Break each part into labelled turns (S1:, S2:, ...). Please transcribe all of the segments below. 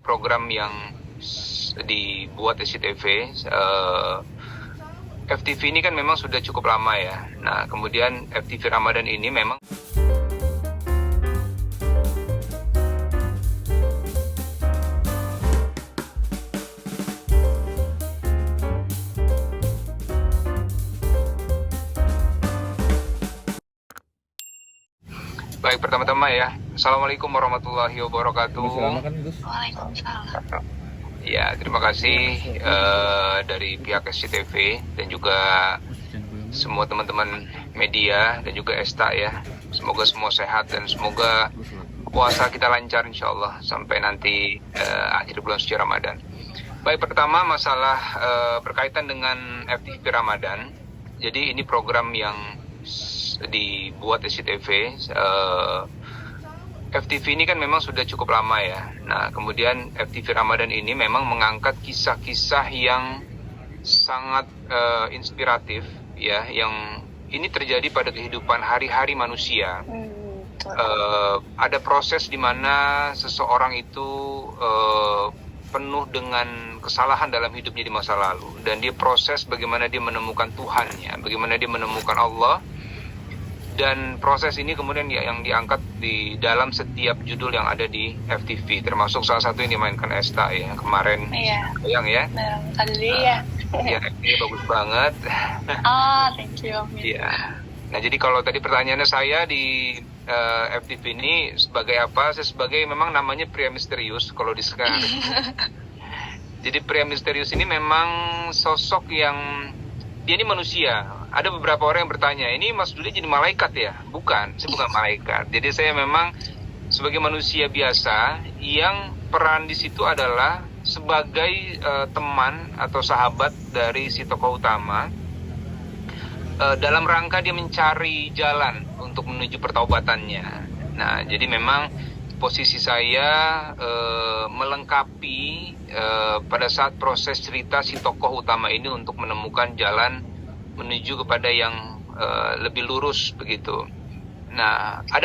S1: program yang dibuat SCTV. FTV ini kan memang sudah cukup lama ya. Nah, kemudian FTV Ramadan ini memang baik. Pertama-tama ya, Assalamualaikum warahmatullahi wabarakatuh.
S2: Waalaikumsalam.
S1: Ya, terima kasih dari pihak SCTV dan juga semua teman-teman media dan juga Esta ya. Semoga semua sehat dan semoga puasa kita lancar insya Allah sampai nanti akhir bulan suci Ramadan. Baik, pertama masalah berkaitan dengan FTV Ramadan. Jadi ini program yang dibuat SCTV. FTV ini kan memang sudah cukup lama ya. Nah, kemudian FTV Ramadan ini memang mengangkat kisah-kisah yang sangat inspiratif ya, yang ini terjadi pada kehidupan hari-hari manusia. Ada proses di mana seseorang itu penuh dengan kesalahan dalam hidupnya di masa lalu, dan dia proses bagaimana dia menemukan Tuhannya, bagaimana dia menemukan Allah. Dan proses ini kemudian yang diangkat di dalam setiap judul yang ada di FTV, termasuk salah satu yang dimainkan Esta ya kemarin.
S2: Iya.
S1: Yang ya.
S2: Tadi ya.
S1: Ya, ini bagus banget.
S2: Oh, thank you.
S1: Iya. Nah, jadi kalau tadi pertanyaannya saya di FTV ini sebagai apa? Saya sebagai, memang namanya pria misterius kalau di sekarang. Jadi pria misterius ini memang sosok yang dia ini manusia. Ada beberapa orang yang bertanya, ini Mas Duli jadi malaikat ya? Bukan, saya bukan malaikat. Jadi saya memang sebagai manusia biasa yang peran di situ adalah sebagai teman atau sahabat dari si tokoh utama, dalam rangka dia mencari jalan untuk menuju pertaubatannya. Nah, jadi memang posisi saya melengkapi pada saat proses cerita si tokoh utama ini untuk menemukan jalan menuju kepada yang lebih lurus begitu. Nah, ada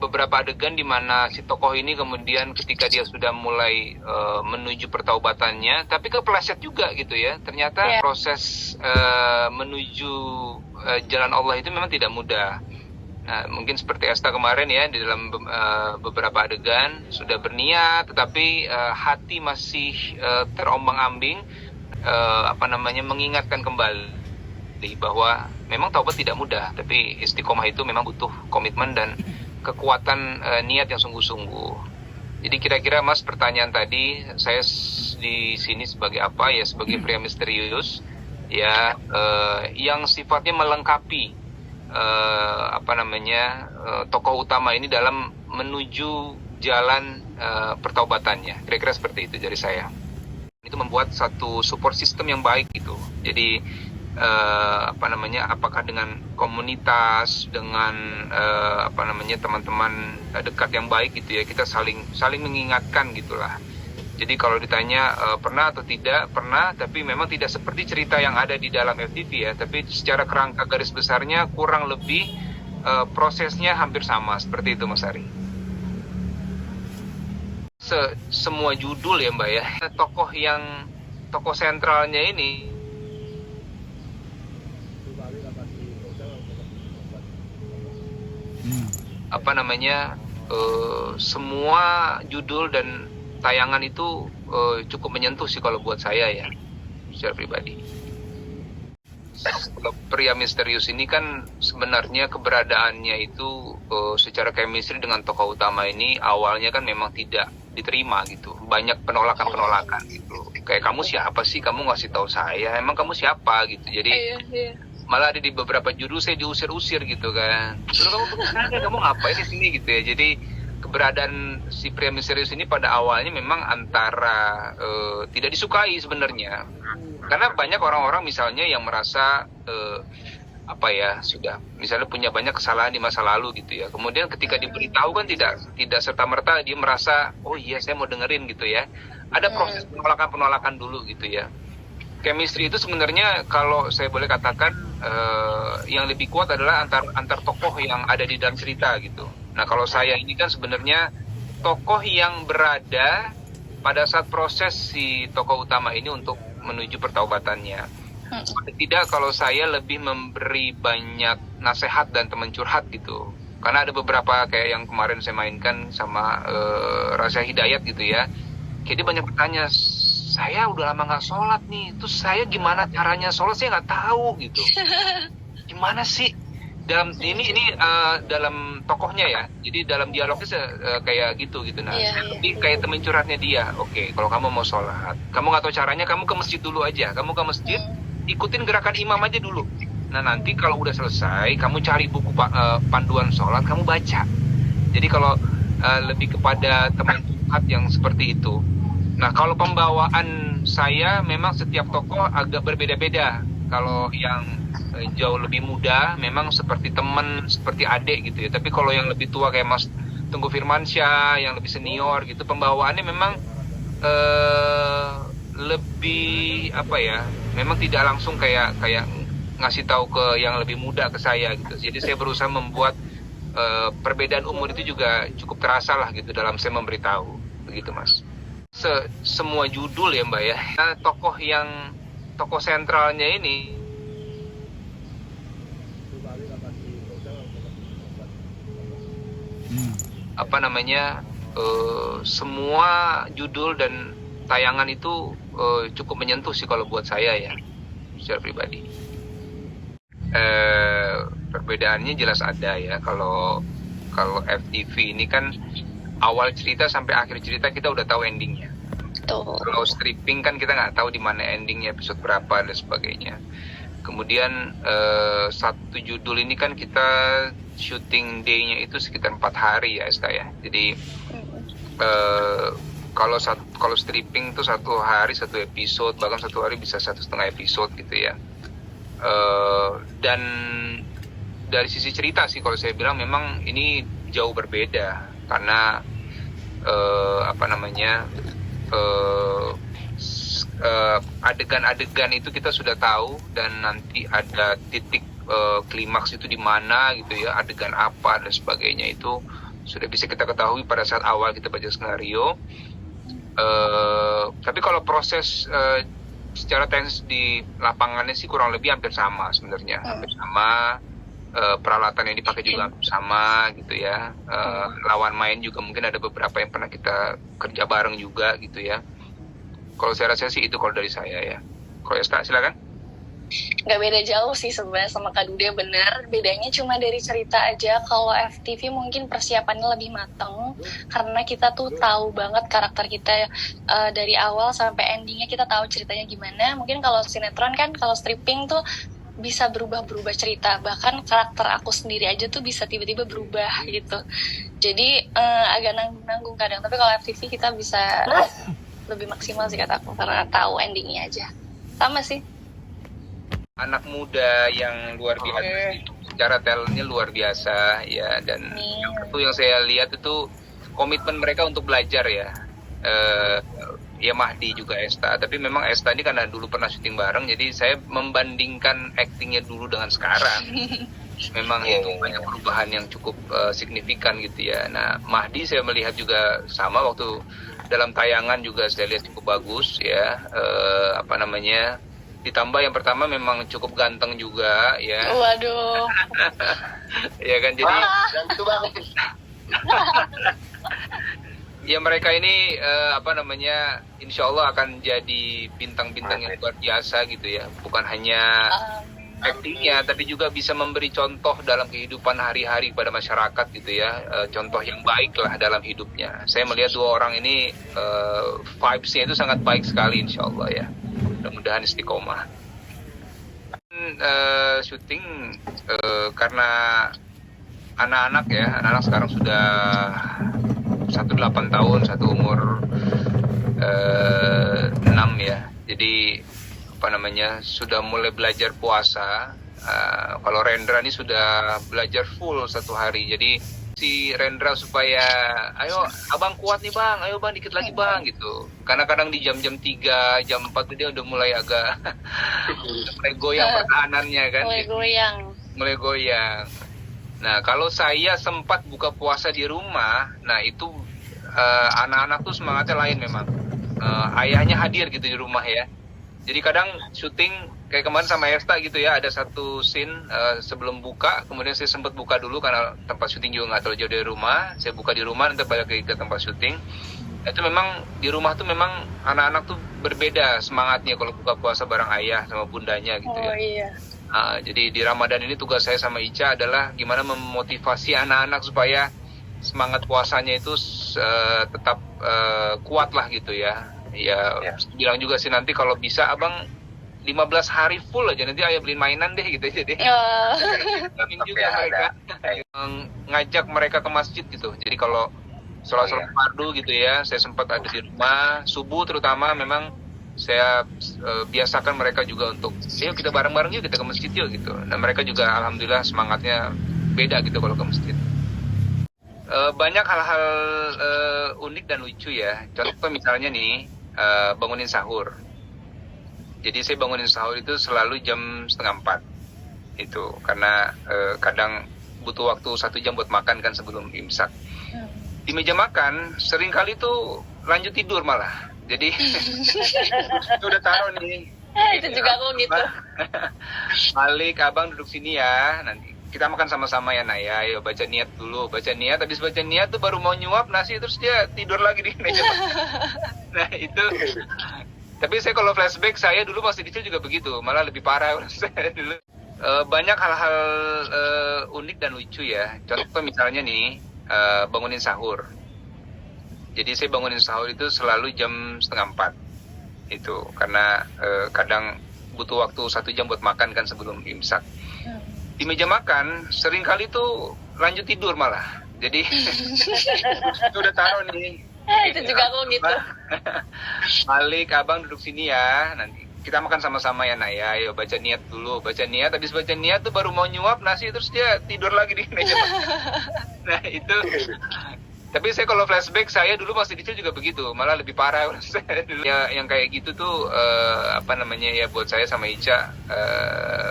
S1: beberapa adegan di mana si tokoh ini kemudian ketika dia sudah mulai menuju pertaubatannya, tapi kepleset juga gitu ya. Ternyata proses menuju jalan Allah itu memang tidak mudah. Nah, mungkin seperti Esta kemarin ya, di dalam beberapa adegan sudah berniat, tetapi hati masih terombang-ambing, mengingatkan kembali bahwa memang taubat tidak mudah, tapi istiqomah itu memang butuh komitmen dan kekuatan niat yang sungguh-sungguh. Jadi kira-kira Mas, pertanyaan tadi, saya di sini sebagai apa ya? Sebagai pria misterius ya, yang sifatnya melengkapi tokoh utama ini dalam menuju jalan pertaubatannya. Kira-kira seperti itu dari saya. Itu membuat satu support system yang baik gitu. Jadi apakah dengan komunitas, dengan teman-teman dekat yang baik gitu ya, kita saling mengingatkan gitulah. Jadi kalau ditanya pernah atau tidak, pernah, tapi memang tidak seperti cerita yang ada di dalam FTV ya, tapi secara kerangka garis besarnya kurang lebih prosesnya hampir sama seperti itu Mas Ari. Semua judul ya Mbak ya, tokoh sentralnya ini semua judul dan tayangan itu cukup menyentuh sih kalau buat saya ya, secara pribadi. Kalau pria misterius ini kan sebenarnya keberadaannya itu secara chemistry dengan tokoh utama ini awalnya kan memang tidak diterima gitu, banyak penolakan gitu. Kayak, kamu siapa sih, kamu ngasih tahu saya, emang kamu siapa gitu. Jadi malah ada di beberapa judul saya diusir-usir gitu kan. Terus kamu ngapain di sini gitu ya. Jadi keberadaan si pria misterius ini pada awalnya memang antara tidak disukai sebenarnya. Karena banyak orang-orang misalnya yang merasa sudah misalnya punya banyak kesalahan di masa lalu gitu ya. Kemudian ketika diberitahu kan tidak serta-merta dia merasa, oh iya saya mau dengerin gitu ya. Ada proses penolakan dulu gitu ya. Chemistry itu sebenarnya kalau saya boleh katakan yang lebih kuat adalah antar tokoh yang ada di dalam cerita gitu. Nah, kalau saya ini kan sebenarnya tokoh yang berada pada saat proses si tokoh utama ini untuk menuju pertaubatannya. Tidak, kalau saya lebih memberi banyak nasihat dan teman curhat gitu. Karena ada beberapa kayak yang kemarin saya mainkan sama Rasa Hidayat gitu ya. Jadi banyak bertanya, saya udah lama nggak sholat nih, terus saya gimana caranya sholat, saya nggak tahu gitu. Gimana sih? Dalam dalam tokohnya ya, jadi dalam dialognya kayak gitu. Nah, lebih kayak teman curhatnya dia. Oke, kalau kamu mau sholat, kamu nggak tahu caranya, kamu ke masjid dulu aja. Kamu ke masjid, ikutin gerakan imam aja dulu. Nah, nanti kalau udah selesai, kamu cari buku panduan sholat, kamu baca. Jadi kalau lebih kepada teman curhat yang seperti itu. Nah, kalau pembawaan saya memang setiap tokoh agak berbeda-beda. Kalau yang jauh lebih muda memang seperti teman, seperti adik gitu ya. Tapi kalau yang lebih tua kayak Mas Tengku Firmansyah, yang lebih senior gitu, pembawaannya memang lebih apa ya? Memang tidak langsung kayak ngasih tahu ke yang lebih muda ke saya gitu. Jadi saya berusaha membuat perbedaan umur itu juga cukup terasa lah gitu dalam saya memberitahu, begitu Mas. Semua judul ya Mbak ya. Nah, tokoh sentralnya ini apa namanya, semua judul dan tayangan itu cukup menyentuh sih kalau buat saya ya, secara pribadi. Perbedaannya jelas ada ya. Kalau FTV ini kan awal cerita sampai akhir cerita kita udah tahu endingnya. Kalau stripping kan kita nggak tahu di mana endingnya, episode berapa dan sebagainya. Kemudian satu judul ini kan kita shooting day-nya itu sekitar 4 hari ya Esta ya. Jadi kalau stripping itu 1 hari 1 episode, bahkan 1 hari bisa 1,5 episode gitu ya. Dan dari sisi cerita sih kalau saya bilang memang ini jauh berbeda karena adegan-adegan itu kita sudah tahu dan nanti ada titik klimaks itu di mana gitu ya, adegan apa dan sebagainya itu sudah bisa kita ketahui pada saat awal kita baca skenario. Tapi kalau proses secara teknis di lapangannya sih kurang lebih hampir sama sebenarnya, hampir sama. Peralatan yang dipakai juga sama gitu ya. Lawan main juga mungkin ada beberapa yang pernah kita kerja bareng juga gitu ya. Kalau saya rasa sih itu kalau dari saya ya. Kalau Esta silakan.
S2: Nggak beda jauh sih sebenarnya sama Kak Dude, bener. Bedanya cuma dari cerita aja. Kalau FTV mungkin persiapannya lebih mateng karena kita tuh tahu banget karakter kita dari awal sampai endingnya, kita tahu ceritanya gimana. Mungkin kalau sinetron kan, kalau stripping tuh bisa berubah-berubah cerita, bahkan karakter aku sendiri aja tuh bisa tiba-tiba berubah gitu. Jadi agak nanggung-nanggung kadang, tapi kalau FTV kita bisa lebih maksimal sih kata aku, karena tahu endingnya aja. Sama sih.
S1: Anak muda yang luar biasa, secara talentnya luar biasa ya, dan itu yang saya lihat itu komitmen mereka untuk belajar ya. Ya Mahdi juga Esta, tapi memang Esta ini karena dulu pernah syuting bareng, jadi saya membandingkan aktingnya dulu dengan sekarang. Memang itu banyak perubahan yang cukup signifikan gitu ya. Nah, Mahdi saya melihat juga sama, waktu dalam tayangan juga saya lihat cukup bagus ya. Ditambah yang pertama memang cukup ganteng juga ya.
S2: Waduh.
S1: Ya kan, jadi ya mereka ini insya Allah akan jadi bintang-bintang yang luar biasa gitu ya. Bukan hanya aktingnya, tapi juga bisa memberi contoh dalam kehidupan hari-hari kepada masyarakat gitu ya. Contoh yang baik lah dalam hidupnya. Saya melihat 2 orang ini vibes-nya itu sangat baik sekali insya Allah ya. Mudah-mudahan istiqomah. Syuting karena anak-anak sekarang sudah 18 tahun, satu umur 6 ya. Jadi sudah mulai belajar puasa. Kalau Rendra ini sudah belajar full 1 hari. Jadi si Rendra supaya ayo abang kuat nih bang, ayo bang dikit lagi bang gitu. Karena kadang di jam 3, jam 4 dia udah mulai agak mulai goyang pertahanannya kan. Mulai goyang. Nah, kalau saya sempat buka puasa di rumah, nah itu anak-anak tuh semangatnya lain memang. ayahnya hadir gitu di rumah ya. Jadi kadang syuting kayak kemarin sama Esta gitu ya, ada satu scene sebelum buka, kemudian saya sempat buka dulu karena tempat syuting juga nggak terlalu jauh dari rumah. Saya buka di rumah, nanti balik ke tempat syuting. Itu memang di rumah tuh memang anak-anak tuh berbeda semangatnya kalau buka puasa bareng ayah sama bundanya gitu ya.
S2: Oh iya.
S1: Jadi di Ramadan ini tugas saya sama Ica adalah gimana memotivasi anak-anak supaya semangat puasanya itu tetap kuat lah gitu ya. Ya, bilang juga sih nanti kalau bisa abang 15 hari full aja, nanti ayah beliin mainan deh gitu aja deh. Amin juga mereka. Ngajak mereka ke masjid gitu. Jadi kalau sholat fardu gitu ya, saya sempat ada di rumah, subuh terutama memang saya biasakan mereka juga untuk, yuk kita bareng-bareng yuk kita ke masjid yuk gitu. Nah mereka juga alhamdulillah semangatnya beda gitu kalau ke masjid. Banyak hal-hal unik dan lucu ya. Contoh misalnya nih, bangunin sahur. Jadi saya bangunin sahur itu selalu jam 3:30 itu karena kadang butuh waktu 1 jam buat makan kan sebelum imsak. Di meja makan sering kali tuh lanjut tidur malah. Jadi itu udah taruh nih.
S2: Itu juga aku gitu.
S1: Malik, abang duduk sini ya. Nanti kita makan sama-sama ya nak ya. Ayo baca niat dulu. Baca niat, habis baca niat tuh baru mau nyuap nasi terus dia tidur lagi di meja makan. Nah itu. Tapi saya kalau flashback saya dulu masih kecil juga begitu. Malah lebih parah saya dulu. Banyak hal-hal unik dan lucu ya. Contoh misalnya nih, bangunin sahur. Jadi saya bangunin sahur itu selalu jam 3:30 itu karena kadang butuh waktu 1 jam buat makan kan sebelum imsak. Di meja makan sering kali tuh lanjut tidur malah. Jadi itu udah taruh nih.
S2: Itu juga aku gitu.
S1: Malik, abang duduk sini ya. Nanti kita makan sama-sama ya nak ya. Ayo baca niat dulu. Baca niat, habis baca niat tuh baru mau nyuap nasi terus dia tidur lagi di meja makan. Nah itu. Tapi saya kalau flashback saya dulu masih kecil juga begitu. Malah lebih parah saya dulu. Ya, yang kayak gitu tuh ya buat saya sama Ica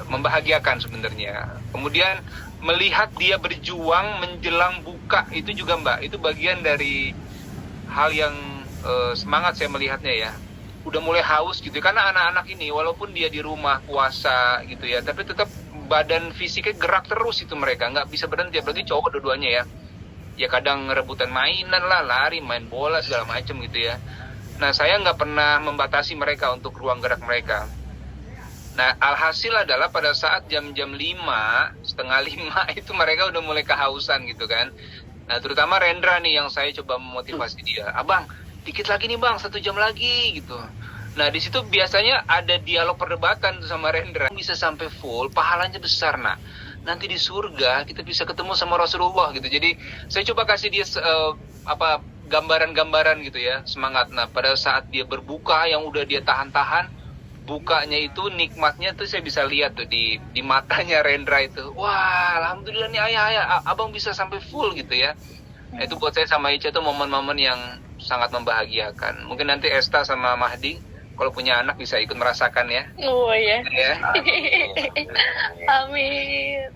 S1: membahagiakan sebenarnya. Kemudian melihat dia berjuang menjelang buka itu juga Mbak. Itu bagian dari hal yang semangat saya melihatnya ya. Udah mulai haus gitu karena anak-anak ini walaupun dia di rumah puasa gitu ya, tapi tetap badan fisiknya gerak terus itu mereka, nggak bisa berhenti, apalagi cowok dua-duanya ya. Ya kadang rebutan mainan lah, lari, main bola segala macam gitu ya. Nah saya nggak pernah membatasi mereka untuk ruang gerak mereka. Nah alhasil adalah pada saat jam-jam 5, setengah 5 itu mereka udah mulai kehausan gitu kan. Nah terutama Rendra nih yang saya coba memotivasi dia, abang dikit lagi nih bang, 1 jam lagi gitu. Nah di situ biasanya ada dialog perdebatan sama Rendra, bisa sampai full, pahalanya besar nak. Nanti di surga kita bisa ketemu sama Rasulullah gitu. Jadi saya coba kasih dia gambaran-gambaran gitu ya, semangat. Nah pada saat dia berbuka yang udah dia tahan-tahan, bukanya itu nikmatnya tuh saya bisa lihat tuh di matanya Rendra itu. Wah, alhamdulillah nih ayah, abang bisa sampai full gitu ya. Nah, itu buat saya sama Ica tuh momen-momen yang sangat membahagiakan. Mungkin nanti Esta sama Mahdi kalau punya anak bisa ikut merasakan ya.
S2: Oh iya.
S1: Ya.
S2: Amin.